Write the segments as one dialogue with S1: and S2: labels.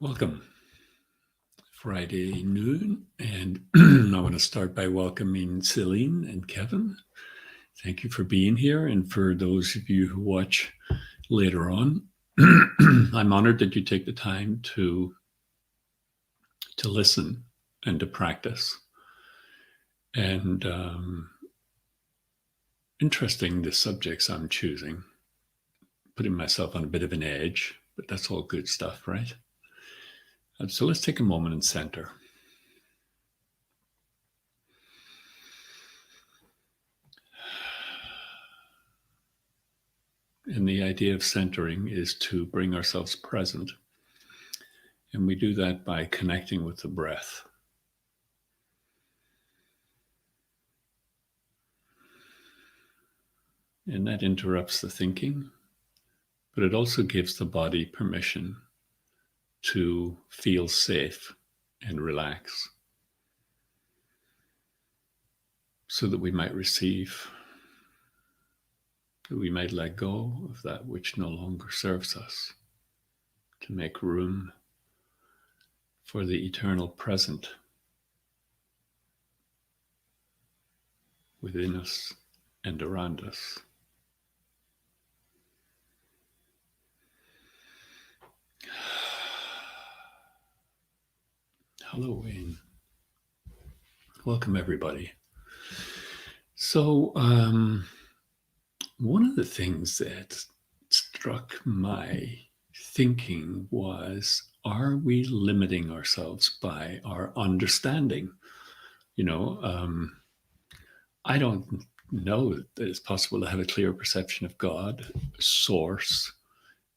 S1: Welcome. Friday noon, and I want to start by welcoming Celine and Kevin. Thank you for being here, and for those of you who watch later on, I'm honored that you take the time to listen and to practice. And interesting, the subjects I'm choosing, putting myself on a bit of an edge, but that's all good stuff, right? So let's take a moment and center. And the idea of centering is to bring ourselves present. And we do that by connecting with the breath. And that interrupts the thinking, but it also gives the body permission to feel safe and relax so that we might receive, that we might let go of that which no longer serves us, to make room for the eternal present within us and around us. Hello, Wayne. Welcome, everybody. So, one of the things that struck my thinking was, are we limiting ourselves by our understanding? I don't know that it's possible to have a clear perception of God, source,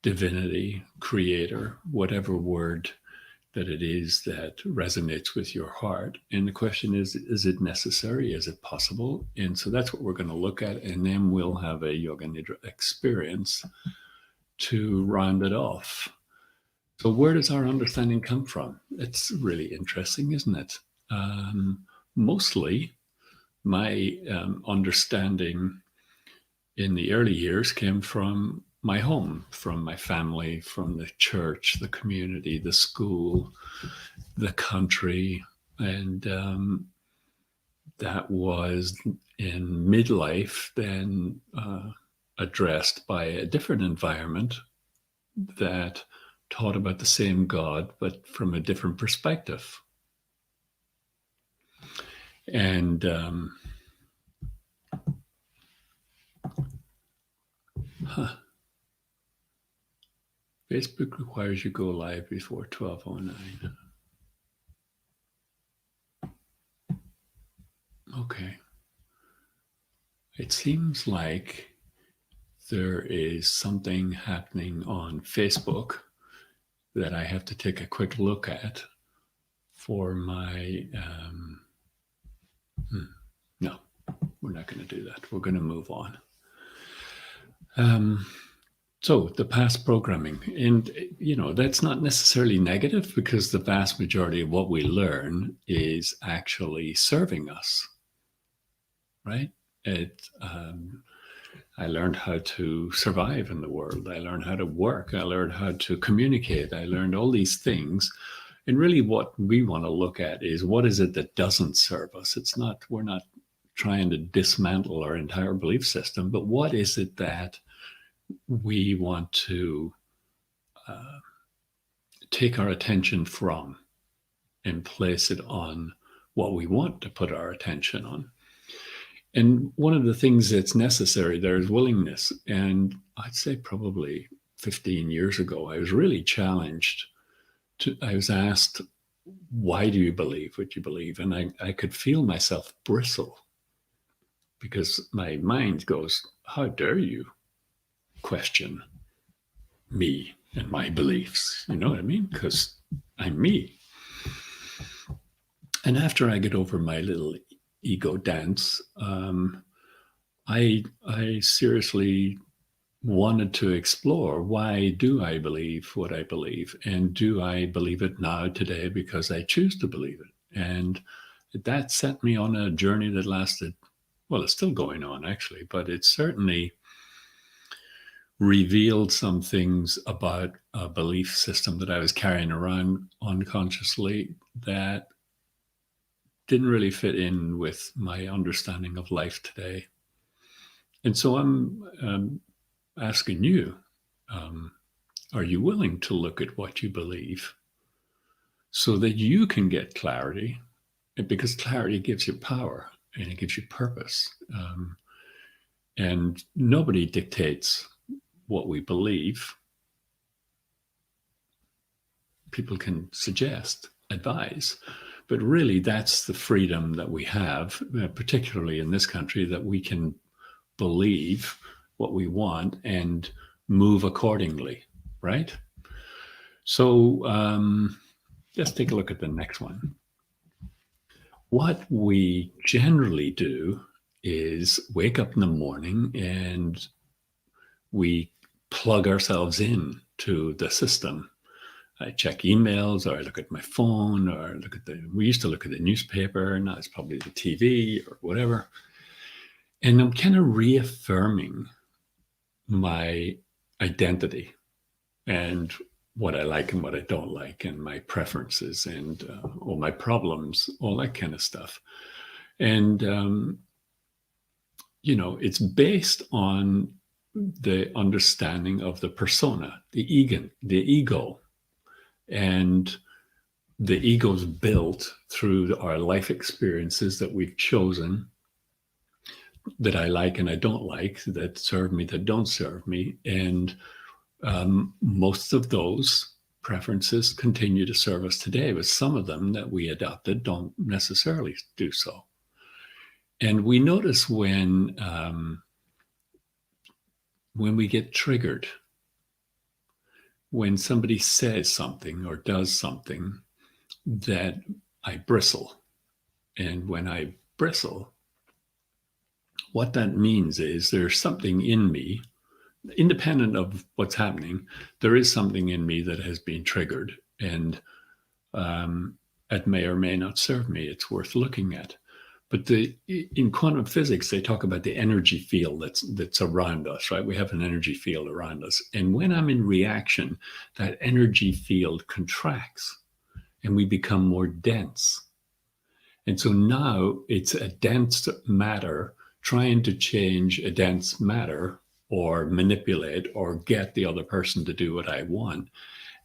S1: divinity, creator, whatever word that it is that resonates with your heart. And the question is it necessary? Is it possible? And so that's what we're going to look at. And then we'll have a Yoga Nidra experience to round it off. So where does our understanding come from? It's really interesting, isn't it? Mostly my understanding in the early years came from my home, from my family, from the church, the community, the school, the country. And that was in midlife then addressed by a different environment that taught about the same God, but from a different perspective. And Facebook requires you go live before 12:09. Okay. It seems like there is something happening on Facebook that I have to take a quick look at for my... No, we're not going to do that. We're going to move on. So the past programming, and that's not necessarily negative, because the vast majority of what we learn is actually serving us, right? I learned how to survive in the world. I learned how to work. I learned how to communicate. I learned all these things. And really what we want to look at is, what is it that doesn't serve us? We're not trying to dismantle our entire belief system, but what is it that we want to take our attention from and place it on what we want to put our attention on. And one of the things that's necessary there is willingness. And I'd say probably 15 years ago, I was really challenged. I was asked, why do you believe what you believe? And I could feel myself bristle, because my mind goes, how dare you question me and my beliefs? You know what I mean? Because I'm me. And after I get over my little ego dance, I seriously wanted to explore, why do I believe what I believe? And do I believe it now today because I choose to believe it? And that set me on a journey that lasted, well, it's still going on actually, but it certainly revealed some things about a belief system that I was carrying around unconsciously that didn't really fit in with my understanding of life today. And so I'm asking you, um, are you willing to look at what you believe so that you can get clarity? Because clarity gives you power and it gives you purpose. And nobody dictates what we believe. People can suggest, advise, but really that's the freedom that we have, particularly in this country, that we can believe what we want and move accordingly, right? So let's take a look at the next one. What we generally do is wake up in the morning and we plug ourselves in to the system. I check emails, or I look at my phone, or we used to look at the newspaper, now it's probably the TV or whatever. And I'm kind of reaffirming my identity and what I like and what I don't like, and my preferences and all my problems, all that kind of stuff. And, it's based on the understanding of the persona, the ego. And the ego's built through our life experiences that we've chosen, that I like and I don't like, that serve me, that don't serve me. And most of those preferences continue to serve us today, but some of them that we adopted don't necessarily do so. And we notice when we get triggered, when somebody says something or does something, that I bristle. And when I bristle, what that means is there's something in me, independent of what's happening, there is something in me that has been triggered, and it may or may not serve me. It's worth looking at. But in quantum physics, they talk about the energy field that's around us, right? We have an energy field around us. And when I'm in reaction, that energy field contracts and we become more dense. And so now it's a dense matter trying to change a dense matter or manipulate or get the other person to do what I want.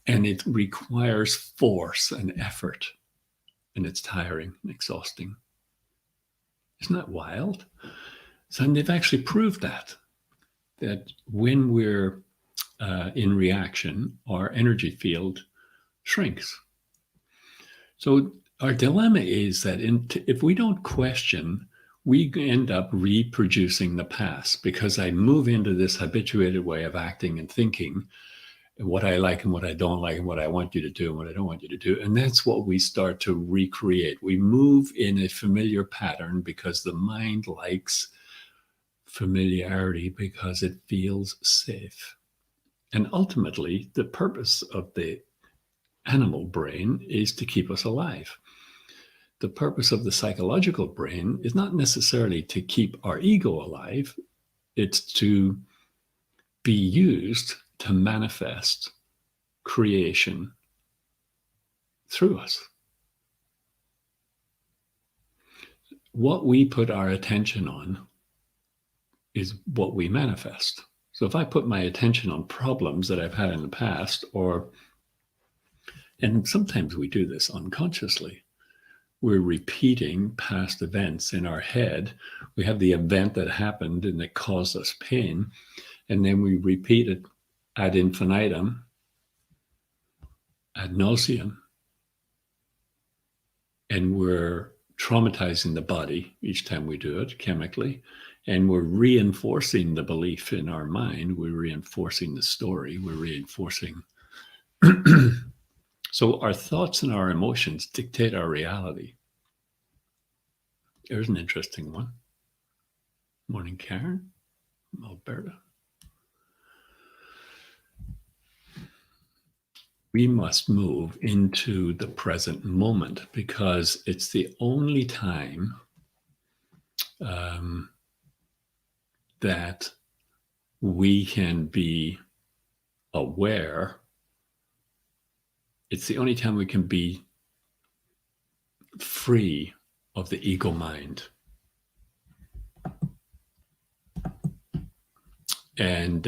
S1: And it requires force and effort. And it's tiring and exhausting. Isn't that wild? So they've actually proved that when we're in reaction, our energy field shrinks. So our dilemma is that if we don't question, we end up reproducing the past, because I move into this habituated way of acting and thinking, what I like and what I don't like, and what I want you to do and what I don't want you to do. And that's what we start to recreate. We move in a familiar pattern because the mind likes familiarity because it feels safe. And ultimately, the purpose of the animal brain is to keep us alive. The purpose of the psychological brain is not necessarily to keep our ego alive. It's to be used to manifest creation through us. What we put our attention on is what we manifest. So if I put my attention on problems that I've had in the past, and sometimes we do this unconsciously, we're repeating past events in our head. We have the event that happened and that caused us pain, and then we repeat it ad infinitum, ad nauseum, and we're traumatizing the body each time we do it chemically, and we're reinforcing the belief in our mind. We're reinforcing the story. We're reinforcing. So our thoughts and our emotions dictate our reality. There's an interesting one. Morning, Karen, Alberta. We must move into the present moment because it's the only time that we can be aware. It's the only time we can be free of the ego mind. And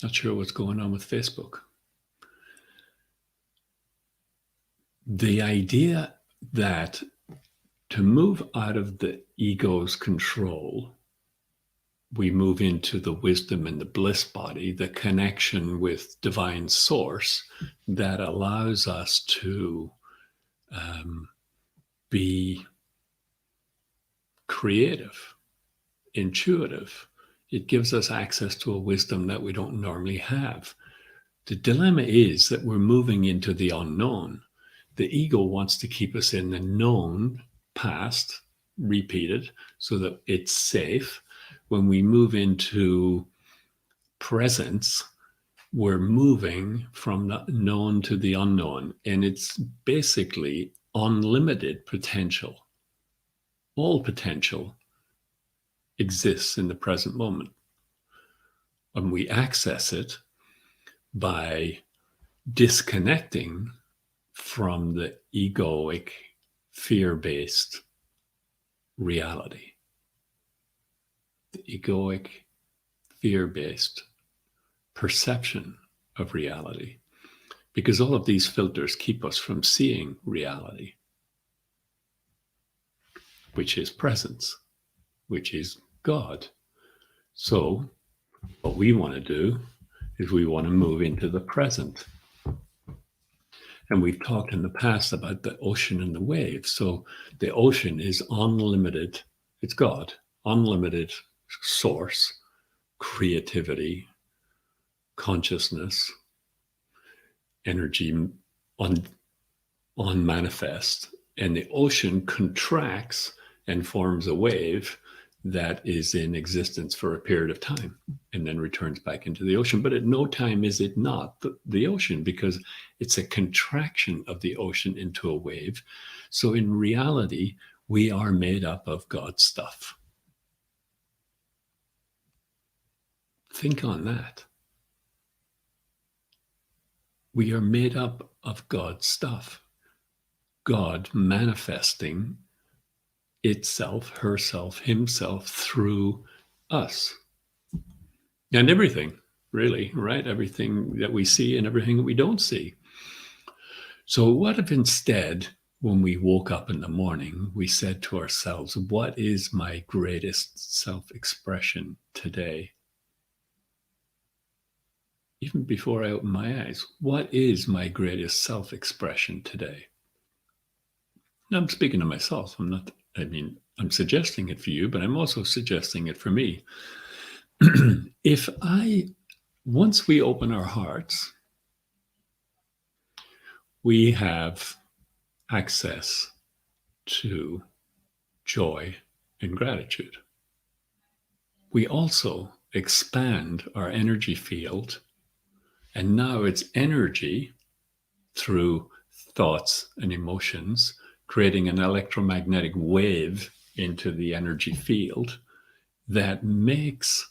S1: not sure what's going on with Facebook. The idea that to move out of the ego's control, we move into the wisdom and the bliss body, the connection with divine source that allows us to be creative, intuitive. It gives us access to a wisdom that we don't normally have. The dilemma is that we're moving into the unknown. The ego wants to keep us in the known past, repeated, so that it's safe. When we move into presence, we're moving from the known to the unknown, and it's basically unlimited potential. All potential exists in the present moment, and we access it by disconnecting from the egoic, fear-based reality. The egoic, fear-based perception of reality. Because all of these filters keep us from seeing reality, which is presence, which is God. So what we want to do is we want to move into the present. And we've talked in the past about the ocean and the waves. So the ocean is unlimited. It's God, unlimited source, creativity, consciousness, energy unmanifest. And the ocean contracts and forms a wave that is in existence for a period of time and then returns back into the ocean. But at no time is it not the ocean, because it's a contraction of the ocean into a wave. So in reality, we are made up of God's stuff. Think on that. We are made up of God's stuff. God manifesting itself, herself, himself through us. And everything, really, right? Everything that we see and everything that we don't see. So what if instead, when we woke up in the morning, we said to ourselves, what is my greatest self-expression today? Even before I open my eyes, what is my greatest self-expression today? Now, I'm speaking to myself. I'm suggesting it for you, but I'm also suggesting it for me. Once we open our hearts, we have access to joy and gratitude. We also expand our energy field, and now it's energy through thoughts and emotions, creating an electromagnetic wave into the energy field that makes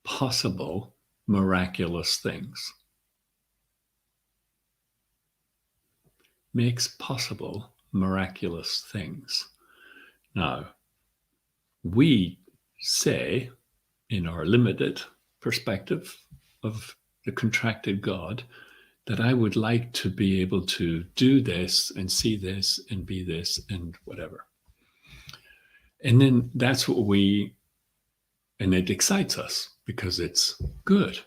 S1: possible miraculous things. Makes possible miraculous things. Now, we say, in our limited perspective of the contracted God, that I would like to be able to do this and see this and be this and whatever. And then that's what and it excites us because it's good.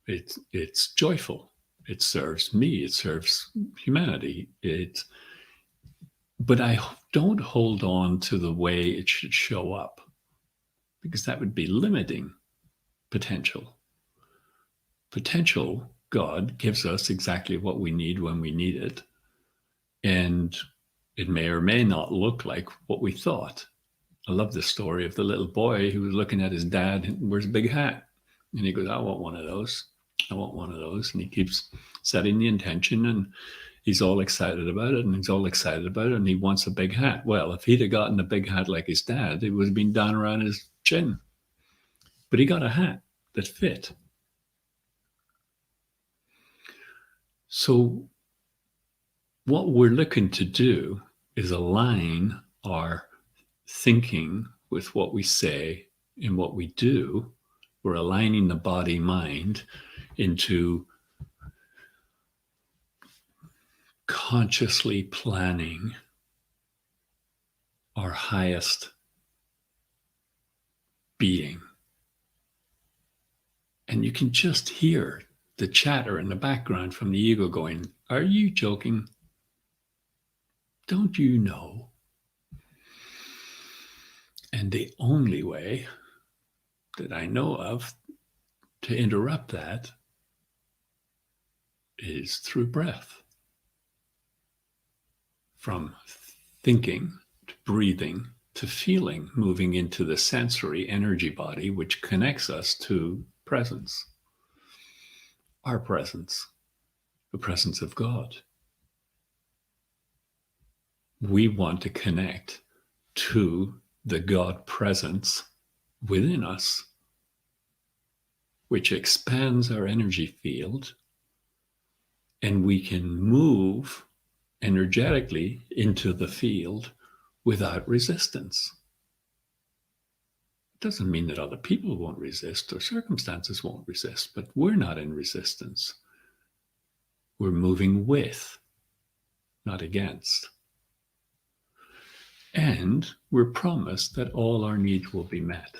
S1: It's joyful. It serves me. It serves humanity. But I don't hold on to the way it should show up, because that would be limiting potential. Potential, God gives us exactly what we need when we need it. And it may or may not look like what we thought. I love the story of the little boy who was looking at his dad and wears a big hat. And he goes, I want one of those. I want one of those. And he keeps setting the intention. he's all excited about it, and he's all excited about it, and he wants a big hat. Well, if he'd have gotten a big hat like his dad, it would have been down around his chin. But he got a hat that fit. So what we're looking to do is align our thinking with what we say and what we do. We're aligning the body mind into consciously planning our highest being. And you can just hear the chatter in the background from the ego going, "Are you joking? Don't you know?" And the only way that I know of to interrupt that is through breath. From thinking to breathing to feeling, moving into the sensory energy body, which connects us to presence, our presence, the presence of God. We want to connect to the God presence within us, which expands our energy field, and we can move energetically into the field without resistance. It doesn't mean that other people won't resist or circumstances won't resist, but we're not in resistance. We're moving with, not against. And we're promised that all our needs will be met.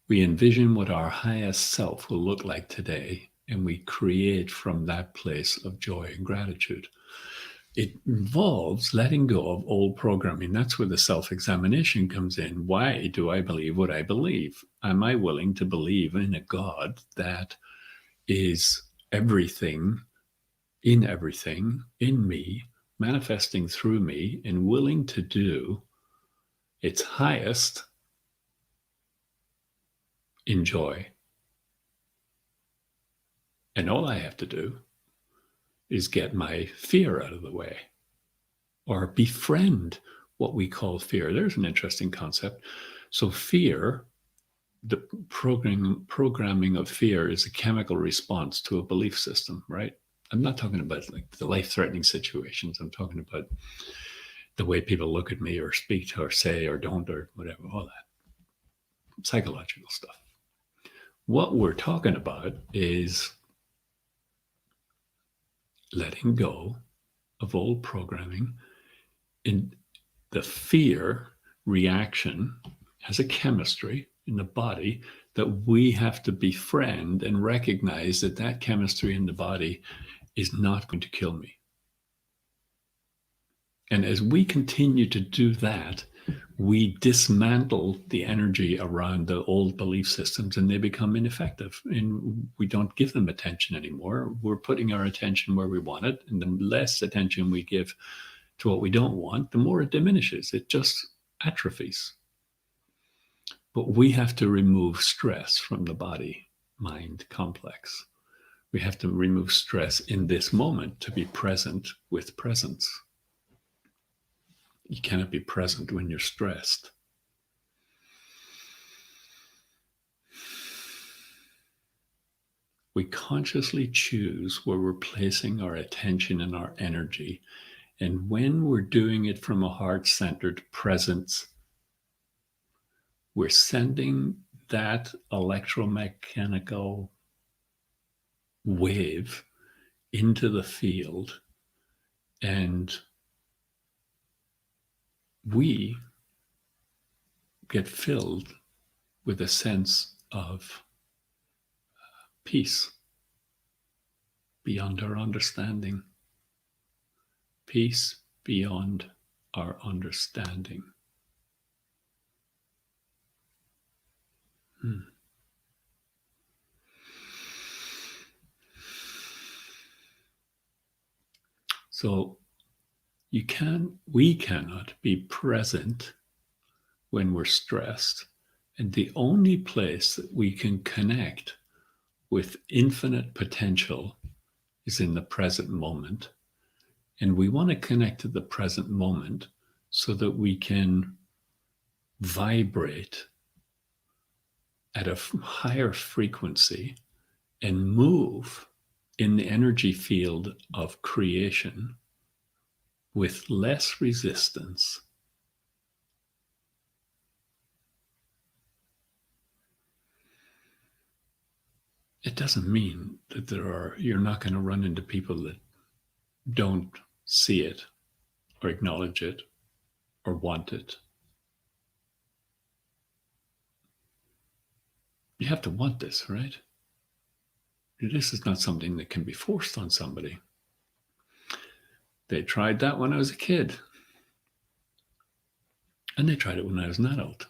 S1: We envision what our highest self will look like today, and we create from that place of joy and gratitude. It involves letting go of old programming. That's where the self-examination comes in. Why do I believe what I believe? Am I willing to believe in a God that is everything, in me, manifesting through me, and willing to do its highest in joy? And all I have to do is get my fear out of the way, or befriend what we call fear. There's an interesting concept. So fear, the programming of fear, is a chemical response to a belief system, right? I'm not talking about like the life-threatening situations. I'm talking about the way people look at me or speak to or say or don't or whatever, all that psychological stuff. What we're talking about is letting go of old programming. In the fear reaction has a chemistry in the body that we have to befriend and recognize that that chemistry in the body is not going to kill me. And as we continue to do that, we dismantle the energy around the old belief systems, and they become ineffective, and we don't give them attention anymore. We're putting our attention where we want it, and the less attention we give to what we don't want, the more it diminishes. It just atrophies. But we have to remove stress from the body mind complex. We have to remove stress in this moment to be present with presence. You cannot be present when you're stressed. We consciously choose where we're placing our attention and our energy. And when we're doing it from a heart-centered presence, we're sending that electromechanical wave into the field, and we get filled with a sense of peace beyond our understanding. Peace beyond our understanding. So we cannot be present when we're stressed. And the only place that we can connect with infinite potential is in the present moment. And we want to connect to the present moment so that we can vibrate at a higher frequency and move in the energy field of creation with less resistance. It doesn't mean that you're not going to run into people that don't see it or acknowledge it or want it. You have to want this, right? This is not something that can be forced on somebody. They tried that when I was a kid. And they tried it when I was an adult.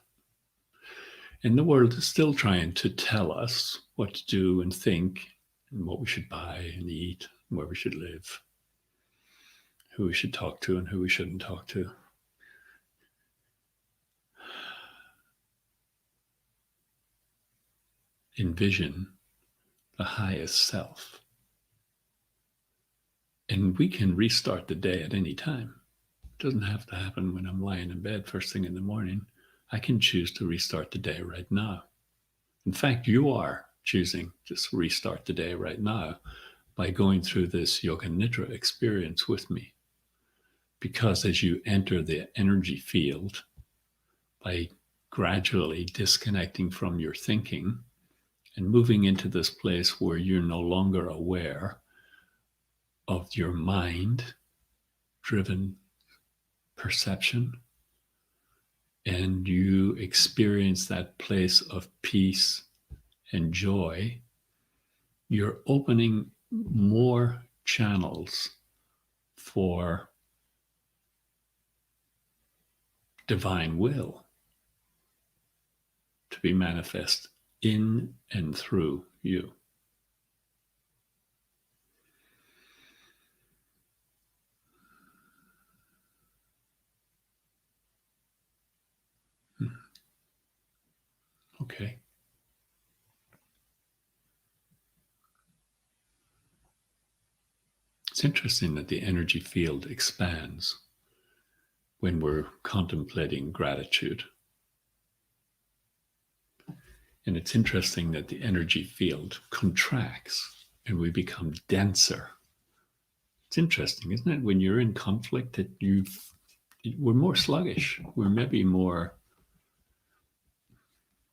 S1: And the world is still trying to tell us what to do and think and what we should buy and eat, and where we should live, who we should talk to and who we shouldn't talk to. Envision the highest self. And we can restart the day at any time. It doesn't have to happen when I'm lying in bed first thing in the morning. I can choose to restart the day right now. In fact, you are choosing to restart the day right now by going through this Yoga Nidra experience with me. Because as you enter the energy field, by gradually disconnecting from your thinking and moving into this place where you're no longer aware of your mind-driven perception, and you experience that place of peace and joy, you're opening more channels for divine will to be manifest in and through you. Okay. It's interesting that the energy field expands when we're contemplating gratitude. And it's interesting that the energy field contracts and we become denser. It's interesting, isn't it? When you're in conflict, that we're more sluggish. We're maybe more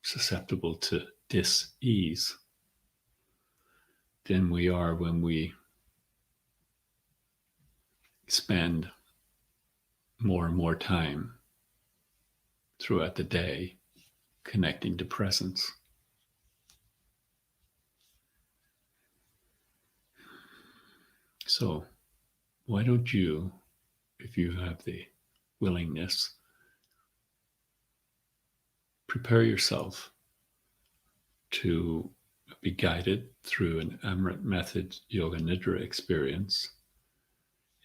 S1: susceptible to dis-ease than we are when we spend more and more time throughout the day connecting to presence. So why don't you, if you have the willingness, prepare yourself to be guided through an Amrit Method Yoga Nidra experience.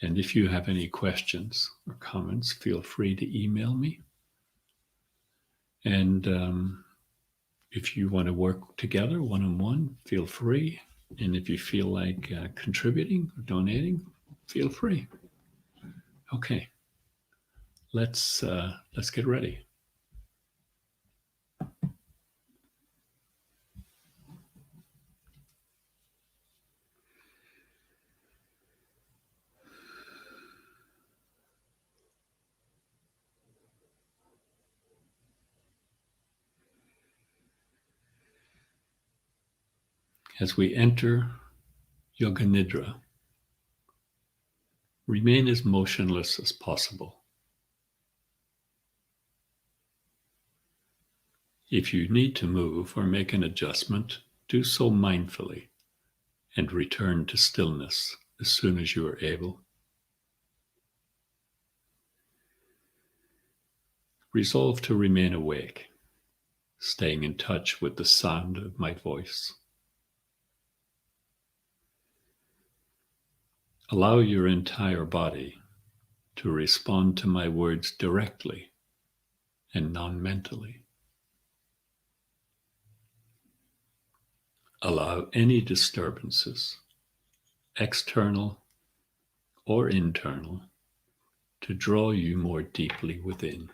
S1: And if you have any questions or comments, feel free to email me. And if you want to work together one-on-one, feel free. And if you feel like contributing or donating, feel free. Okay, let's get ready. As we enter Yoga Nidra, remain as motionless as possible. If you need to move or make an adjustment, do so mindfully and return to stillness as soon as you are able. Resolve to remain awake, staying in touch with the sound of my voice. Allow your entire body to respond to my words directly and non-mentally. Allow any disturbances, external or internal, to draw you more deeply within.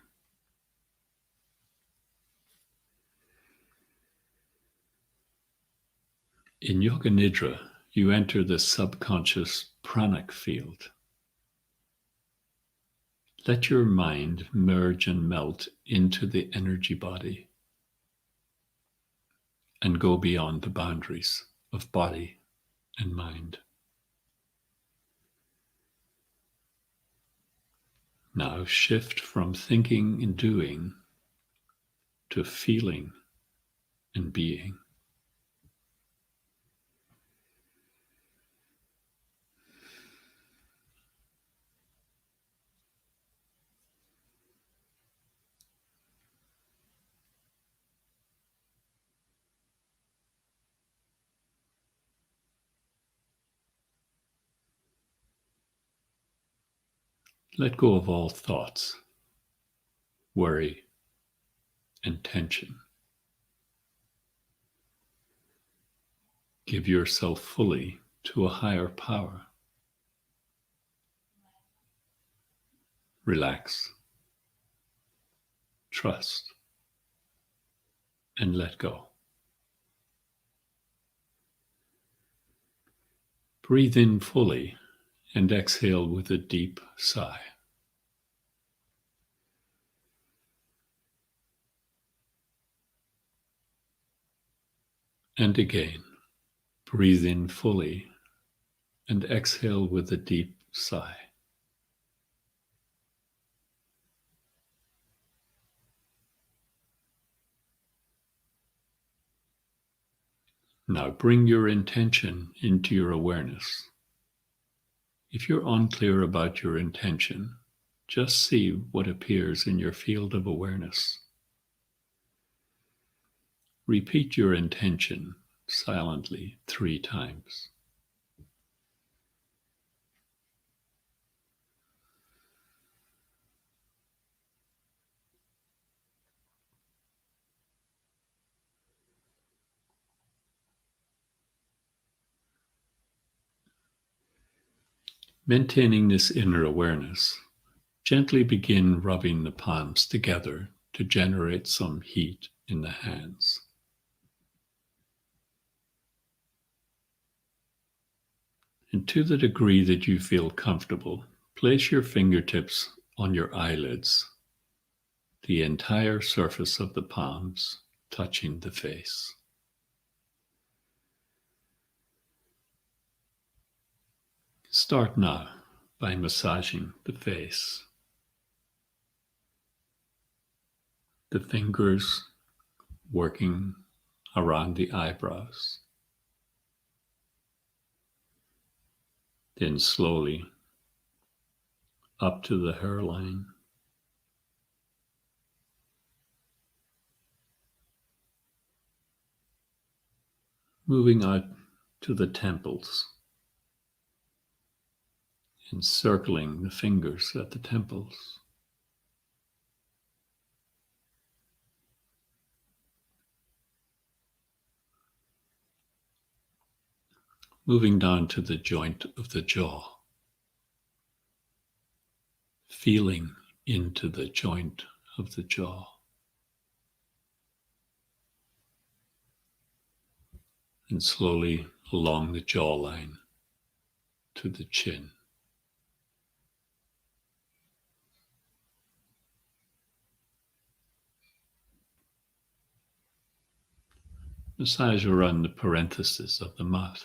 S1: In Yoga Nidra, you enter the subconscious pranic field. Let your mind merge and melt into the energy body and go beyond the boundaries of body and mind. Now shift from thinking and doing to feeling and being. Let go of all thoughts, worry, and tension. Give yourself fully to a higher power. Relax, trust, and let go. Breathe in fully and exhale with a deep sigh. And again, breathe in fully and exhale with a deep sigh. Now bring your intention into your awareness. If you're unclear about your intention, just see what appears in your field of awareness. Repeat your intention silently 3 times. Maintaining this inner awareness, gently begin rubbing the palms together to generate some heat in the hands. And to the degree that you feel comfortable, place your fingertips on your eyelids, the entire surface of the palms touching the face. Start now by massaging the face. The fingers working around the eyebrows. Then slowly up to the hairline. Moving out to the temples. Encircling the fingers at the temples. Moving down to the joint of the jaw. Feeling into the joint of the jaw. And slowly along the jawline to the chin. Massage around the parentheses of the mouth.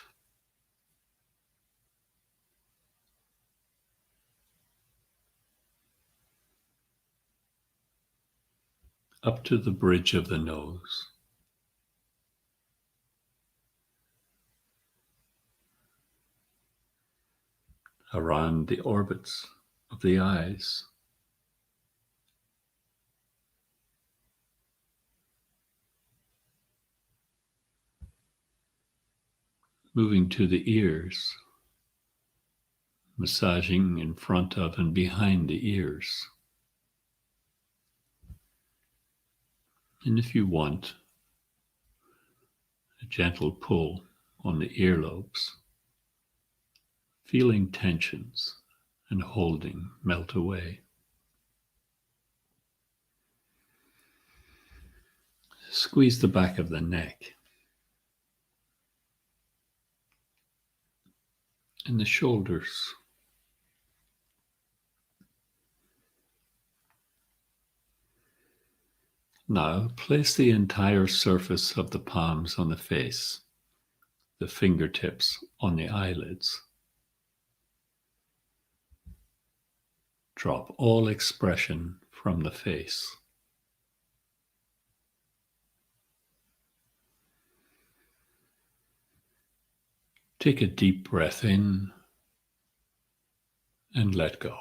S1: Up to the bridge of the nose. Around the orbits of the eyes. Moving to the ears. Massaging in front of and behind the ears. And if you want, a gentle pull on the earlobes, feeling tensions and holding melt away. Squeeze the back of the neck and the shoulders. Now place the entire surface of the palms on the face, the fingertips on the eyelids. Drop all expression from the face. Take a deep breath in and let go.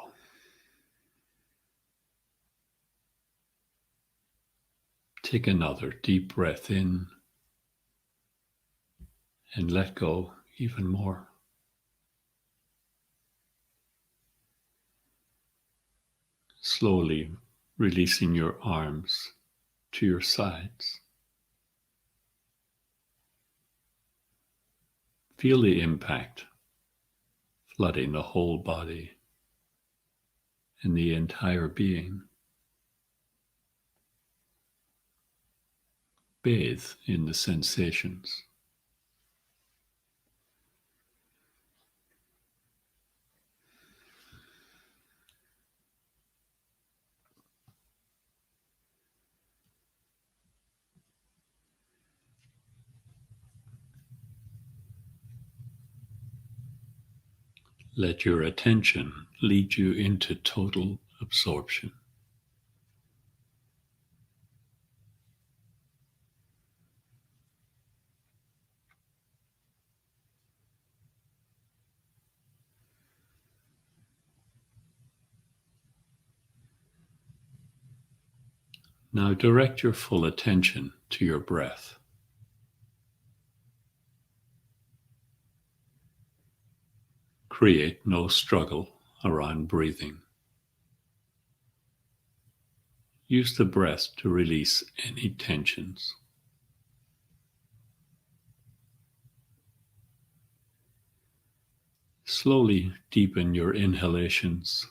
S1: Take another deep breath in and let go even more. Slowly releasing your arms to your sides. Feel the impact flooding the whole body and the entire being. Bathe in the sensations. Let your attention lead you into total absorption. Now direct your full attention to your breath. Create no struggle around breathing. Use the breath to release any tensions. Slowly deepen your inhalations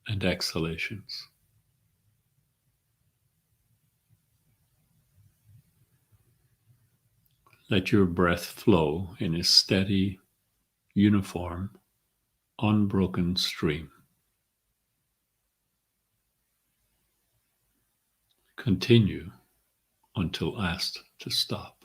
S1: and exhalations. Let your breath flow in a steady, uniform, unbroken stream. Continue until asked to stop.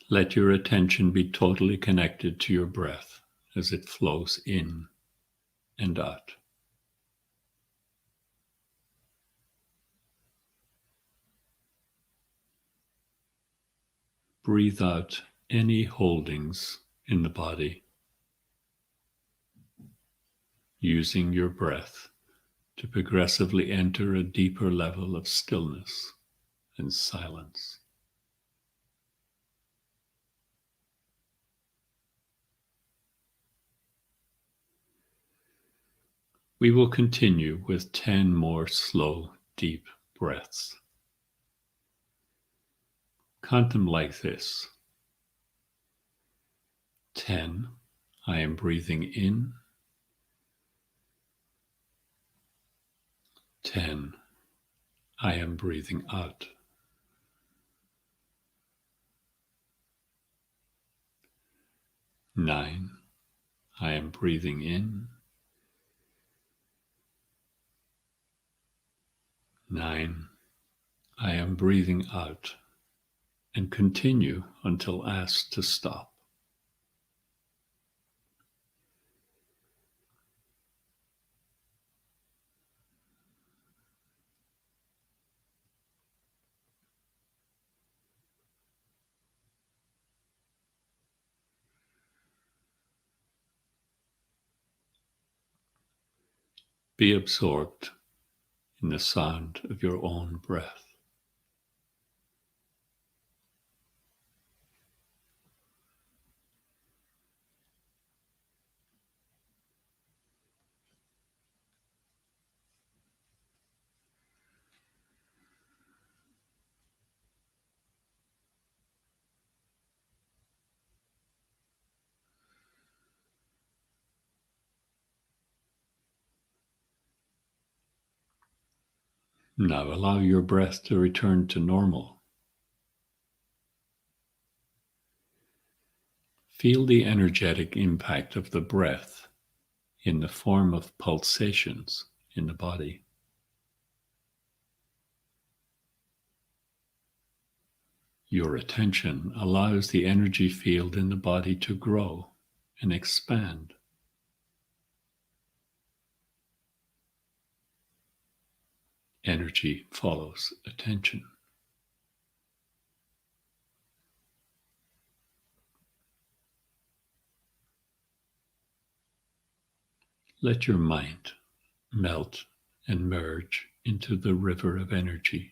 S1: Let your attention be totally connected to your breath as it flows in and out. Breathe out any holdings in the body, using your breath to progressively enter a deeper level of stillness and silence. We will continue with 10 more slow, deep breaths. Count them like this. 10, I am breathing in. 10, I am breathing out. 9, I am breathing in. 9, I am breathing out, and continue until asked to stop. Be absorbed in the sound of your own breath. Now allow your breath to return to normal. Feel the energetic impact of the breath in the form of pulsations in the body. Your attention allows the energy field in the body to grow and expand. Energy follows attention. Let your mind melt and merge into the river of energy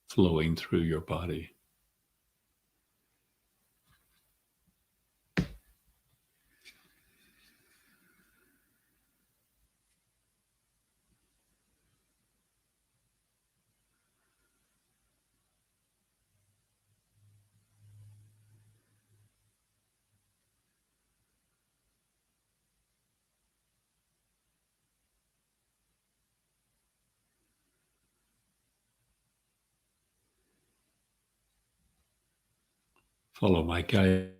S1: flowing through your body. Follow my guide.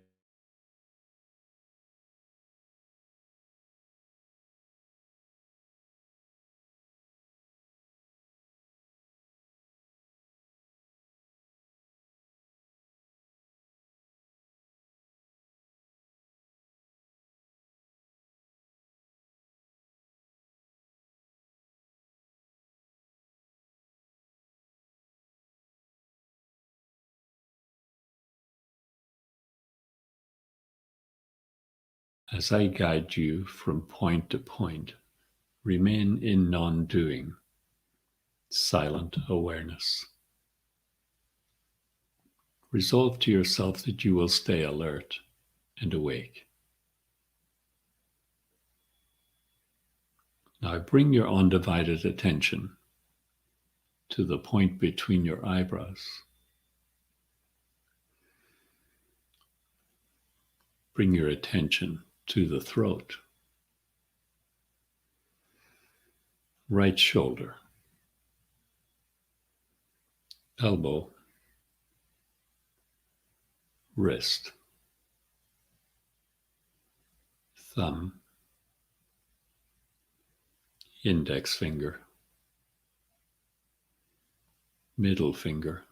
S1: As I guide you from point to point, remain in non-doing, silent awareness. Resolve to yourself that you will stay alert and awake. Now bring your undivided attention to the point between your eyebrows. Bring your attention to the throat, right shoulder, elbow, wrist, thumb, index finger, middle finger,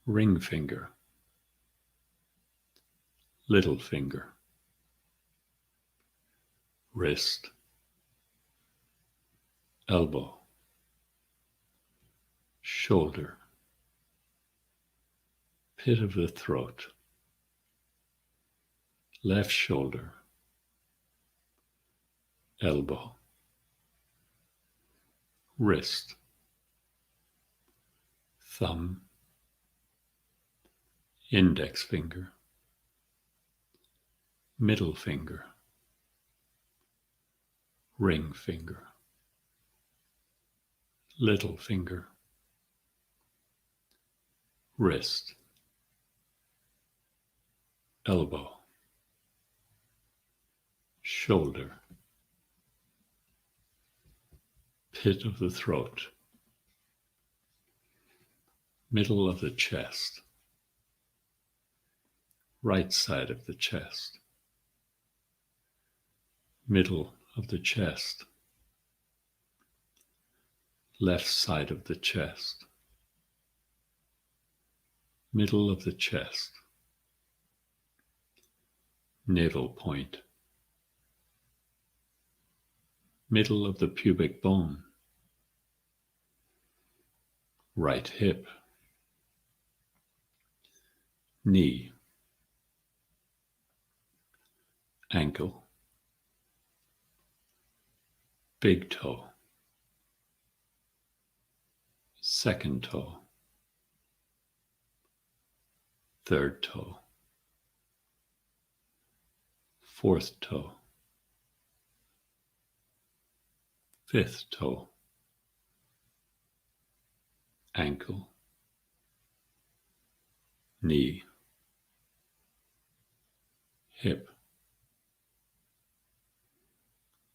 S1: ring finger, little finger, wrist, elbow, shoulder, pit of the throat, left shoulder, elbow, wrist, thumb, index finger, middle finger, ring finger, little finger, wrist, elbow, shoulder, pit of the throat, middle of the chest, right side of the chest, middle of the chest, left side of the chest, middle of the chest, navel point, middle of the pubic bone, right hip, knee, ankle, big toe, second toe, third toe, fourth toe, fifth toe, ankle, knee, hip,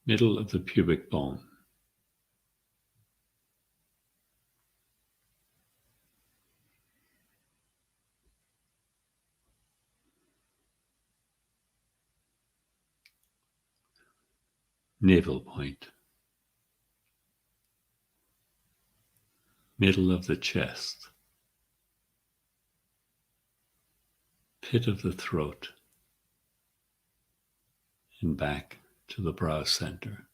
S1: middle of the pubic bone, navel point, middle of the chest, pit of the throat, and back to the brow center.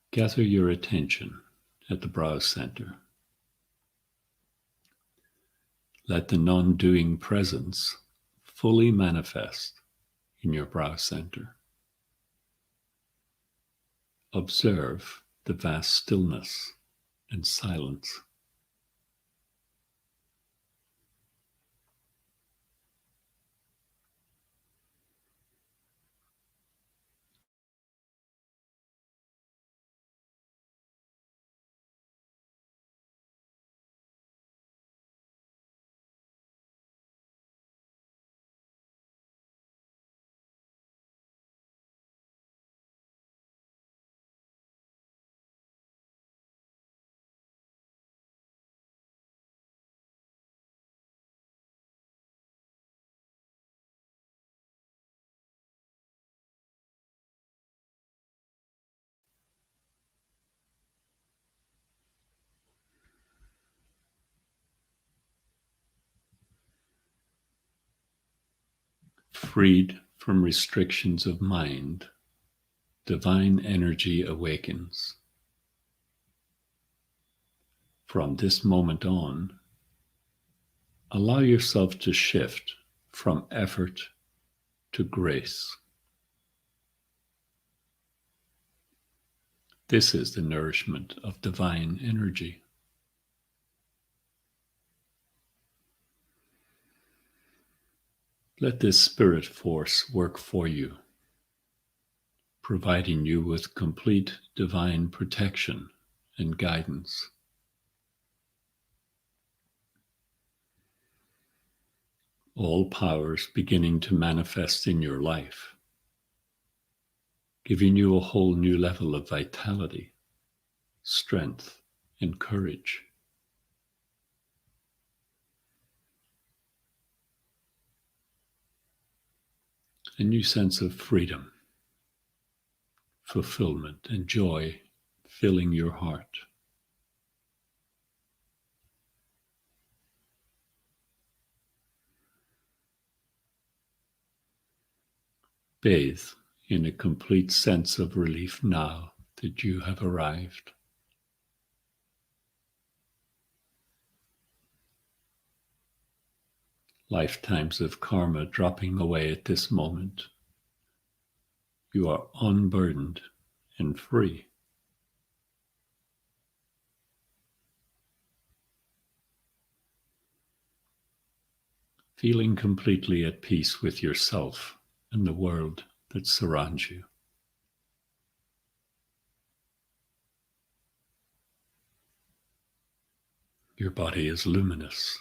S1: Gather your attention at the brow center. Let the non-doing presence fully manifest in your brow center. Observe the vast stillness and silence. Freed from restrictions of mind, divine energy awakens. From this moment on, allow yourself to shift from effort to grace. This is the nourishment of divine energy. Let this spirit force work for you, providing you with complete divine protection and guidance. All powers beginning to manifest in your life, giving you a whole new level of vitality, strength, and courage. A new sense of freedom, fulfillment, and joy filling your heart. Bathe in a complete sense of relief now that you have arrived. Lifetimes of karma dropping away at this moment. You are unburdened and free. Feeling completely at peace with yourself and the world that surrounds you. Your body is luminous,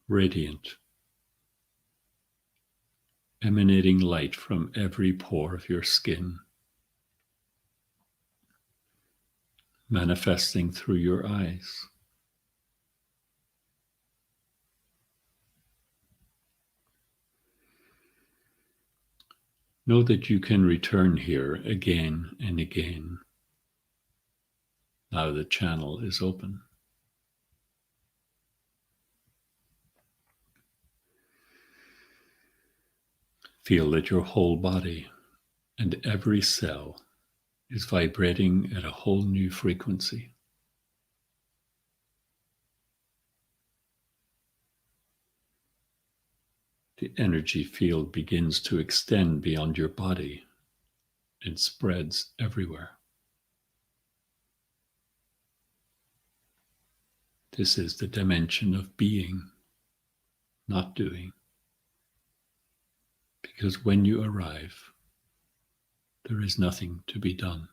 S1: radiant, emanating light from every pore of your skin, manifesting through your eyes. Know that you can return here again and again. Now the channel is open. Feel that your whole body and every cell is vibrating at a whole new frequency. The energy field begins to extend beyond your body and spreads everywhere. This is the dimension of being, not doing. Because when you arrive, there is nothing to be done.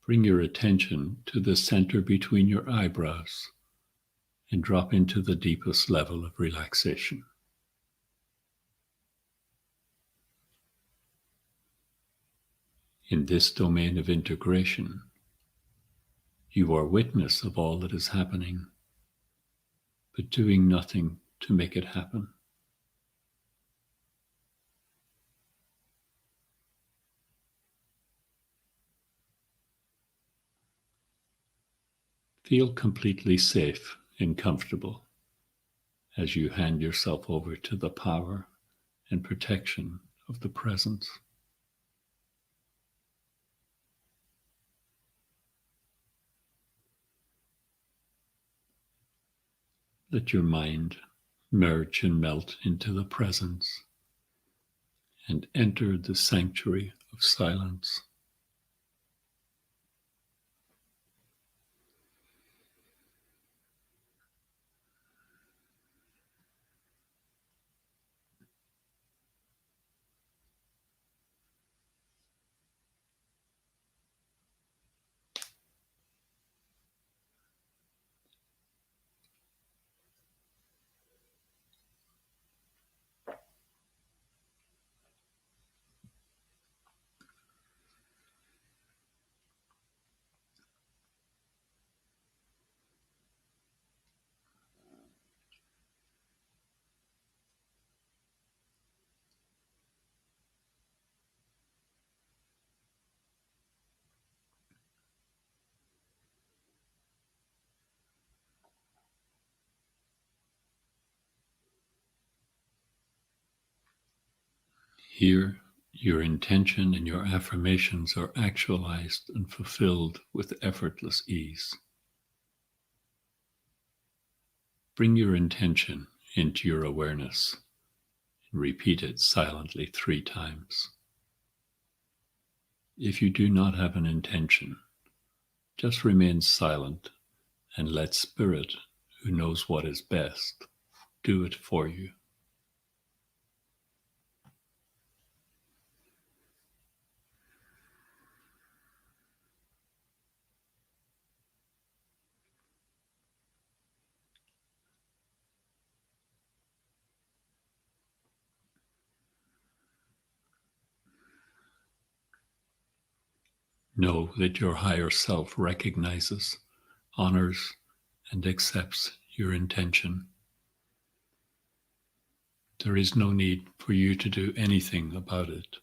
S1: Bring your attention to the center between your eyebrows and drop into the deepest level of relaxation. In this domain of integration, you are witness of all that is happening, but doing nothing to make it happen. Feel completely safe and comfortable as you hand yourself over to the power and protection of the presence. Let your mind merge and melt into the presence and enter the sanctuary of silence. Here, your intention and your affirmations are actualized and fulfilled with effortless ease. Bring your intention into your awareness and repeat it silently 3 times. If you do not have an intention, just remain silent and let Spirit, who knows what is best, do it for you. Know that your higher self recognizes, honors, and accepts your intention. There is no need for you to do anything about it.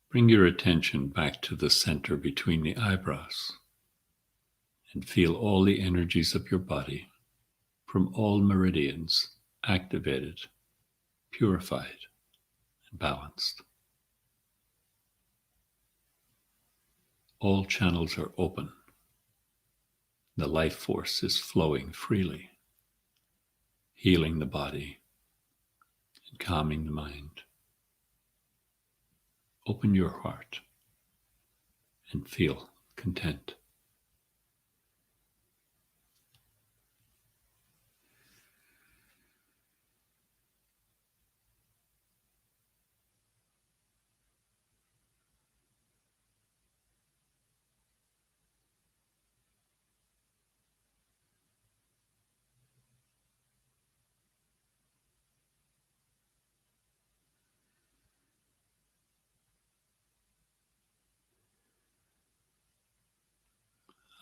S1: Bring your attention back to the center between the eyebrows and feel all the energies of your body from all meridians activated, purified, and balanced. All channels are open. The life force is flowing freely, healing the body and calming the mind. Open your heart and feel content.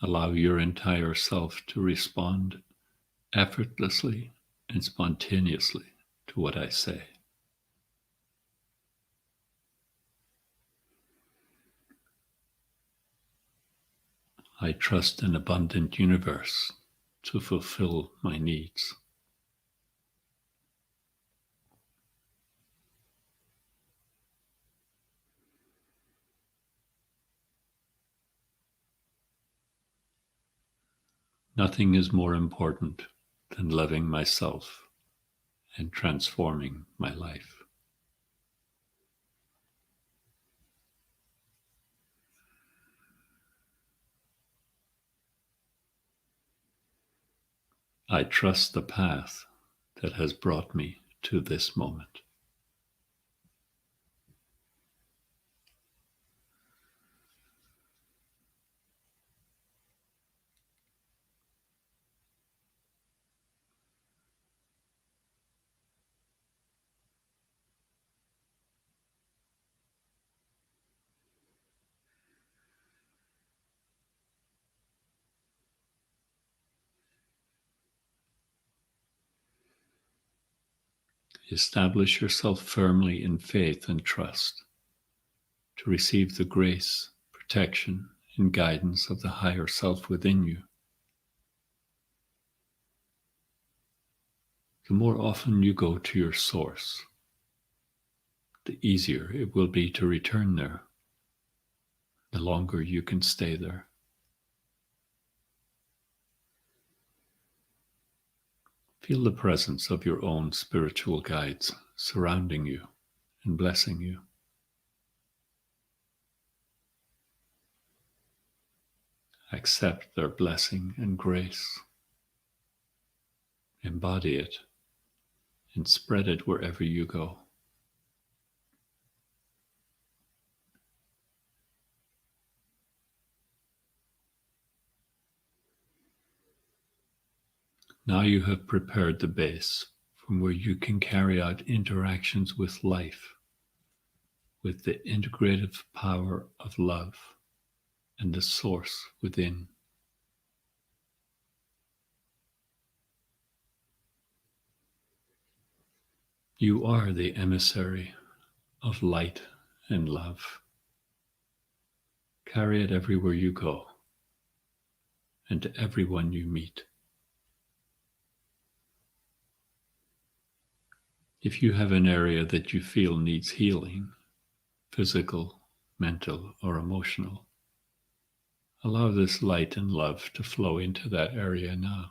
S1: Allow your entire self to respond effortlessly and spontaneously to what I say. I trust an abundant universe to fulfill my needs. Nothing is more important than loving myself and transforming my life. I trust the path that has brought me to this moment. Establish yourself firmly in faith and trust to receive the grace, protection, and guidance of the higher self within you. The more often you go to your source, the easier it will be to return there, the longer you can stay there. Feel the presence of your own spiritual guides surrounding you and blessing you. Accept their blessing and grace. Embody it and spread it wherever you go. Now you have prepared the base from where you can carry out interactions with life, with the integrative power of love and the source within. You are the emissary of light and love. Carry it everywhere you go and to everyone you meet. If you have an area that you feel needs healing, physical, mental, or emotional, allow this light and love to flow into that area now.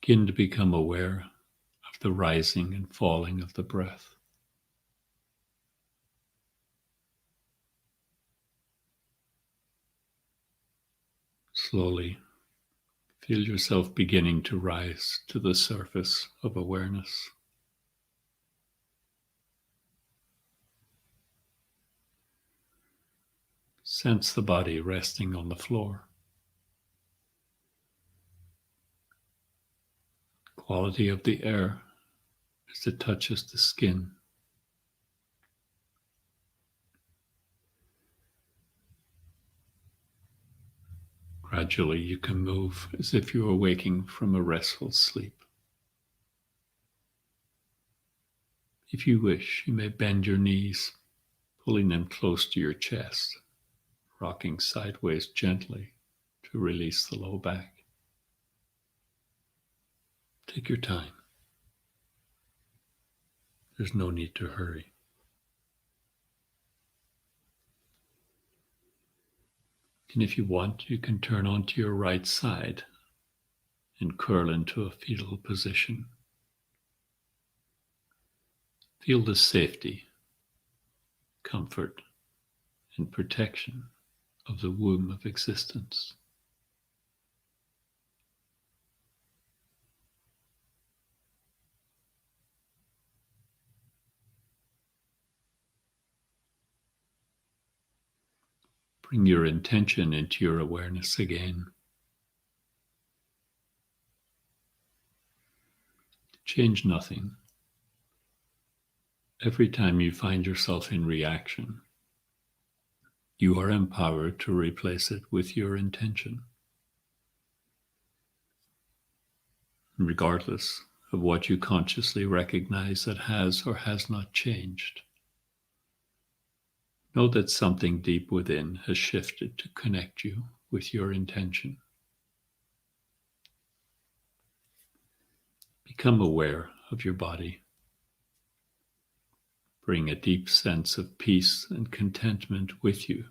S1: Begin to become aware of the rising and falling of the breath. Slowly, feel yourself beginning to rise to the surface of awareness. Sense the body resting on the floor. Quality of the air as it touches the skin. Gradually, you can move as if you are waking from a restful sleep. If you wish, you may bend your knees, pulling them close to your chest, rocking sideways gently to release the low back. Take your time. There's no need to hurry. And if you want, you can turn onto your right side and curl into a fetal position. Feel the safety, comfort, and protection of the womb of existence. Bring your intention into your awareness again. Change nothing. Every time you find yourself in reaction, you are empowered to replace it with your intention. Regardless of what you consciously recognize that has or has not changed, know that something deep within has shifted to connect you with your intention. Become aware of your body. Bring a deep sense of peace and contentment with you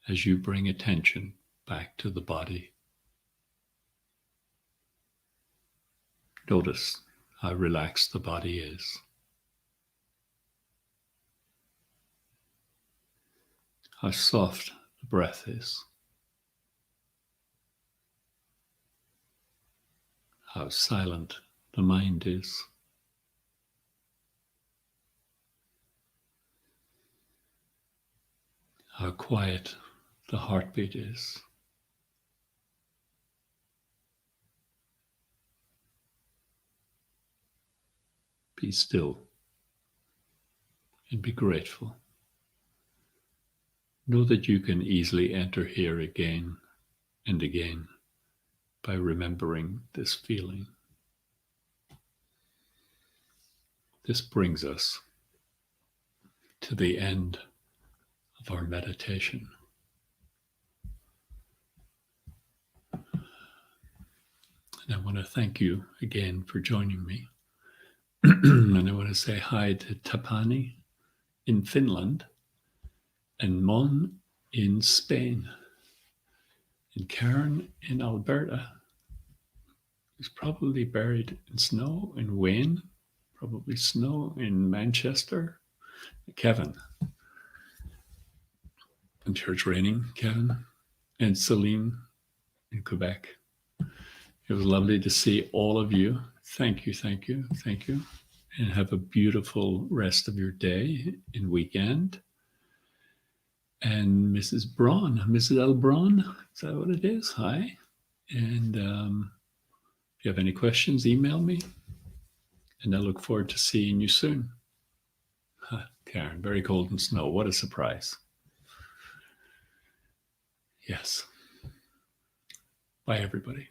S1: as you bring attention back to the body. Notice how relaxed the body is. How soft the breath is. how silent the mind is. How quiet the heartbeat is. Be still and be grateful. Know that you can easily enter here again and again by remembering this feeling. This brings us to the end of our meditation. And I want to thank you again for joining me. And I want to say hi to Tapani in Finland and Mon in Spain and Karen in Alberta, who's probably buried in snow, in Wayne, probably snow in Manchester. Kevin, I'm sure it's raining, Kevin, and Celine in Quebec. It was lovely to see all of you. Thank you, thank you, thank you. And have a beautiful rest of your day and weekend. And Mrs. Braun, Mrs. L. Braun, is that what it is? Hi. And if you have any questions, email me. And I look forward to seeing you soon. Karen, very cold and snow. What a surprise. Yes. Bye, everybody.